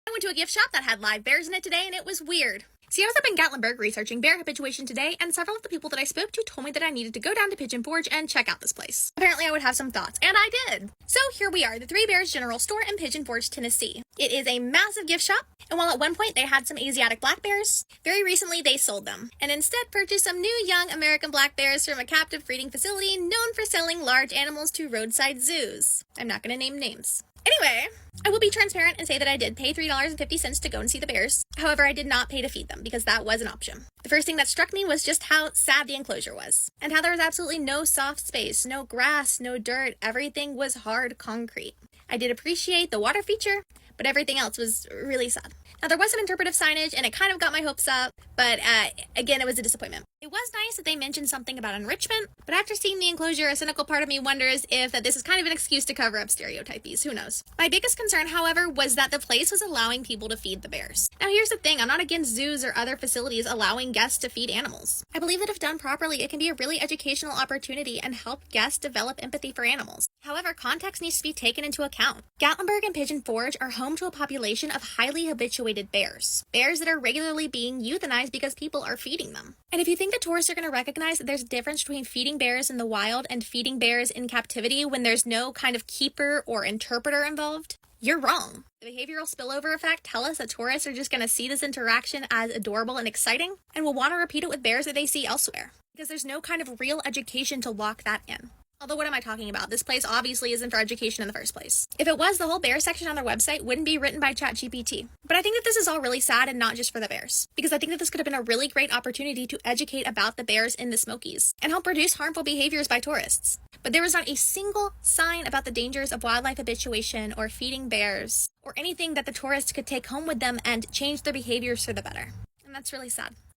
I went to a gift shop that had live bears in it today, and it was weird. See, I was up in Gatlinburg researching bear habituation today, and several of the people that I spoke to told me that I needed to go down to Pigeon and check out this place. Apparently, I would have some thoughts, and I did. So here we are, the Three Bears General Store in Pigeon Forge, Tennessee. It is a massive gift shop, and while at one point they had some Asiatic black bears, very recently they sold them, and instead purchased some new young American black bears from a captive breeding facility known for selling large animals to roadside zoos. I'm not going to name names. Anyway, I will be transparent and say that I did pay $3.50 to go and see the bears. However, I did not pay to feed them because that was an option. The first thing that struck me was just how sad the enclosure was, and how there was absolutely no soft space, no grass, no dirt. Everything was hard concrete. I did appreciate the water feature, but everything else was really sad. Now, there was some interpretive signage, and it kind of got my hopes up, but again, it was a disappointment. It was nice that they mentioned something about enrichment, but after seeing the enclosure, a cynical part of me wonders if this is kind of an excuse to cover up stereotypies. Who knows? My biggest concern, however, was that the place was allowing people to feed the bears. Now, here's the thing. I'm not against zoos or other facilities allowing guests to feed animals. I believe that if done properly, it can be a really educational opportunity and help guests develop empathy for animals. However, context needs to be taken into account. Gatlinburg and Pigeon Forge are home to a population of highly habituated bears. Bears that are regularly being euthanized because people are feeding them. And if you think that tourists are going to recognize that there's a difference between feeding bears in the wild and feeding bears in captivity when there's no kind of keeper or interpreter involved, you're wrong. The behavioral spillover effect tell us that tourists are just going to see this interaction as adorable and exciting and will want to repeat it with bears that they see elsewhere, because there's no kind of real education to lock that in. Although, what am I talking about? This place obviously isn't for education in the first place. If it was, the whole bear section on their website wouldn't be written by ChatGPT. But I think that this is all really sad, and not just for the bears, because I think that this could have been a really great opportunity to educate about the bears in the Smokies and help reduce harmful behaviors by tourists. But there was not a single sign about the dangers of wildlife habituation or feeding bears, or anything that the tourists could take home with them and change their behaviors for the better. And that's really sad.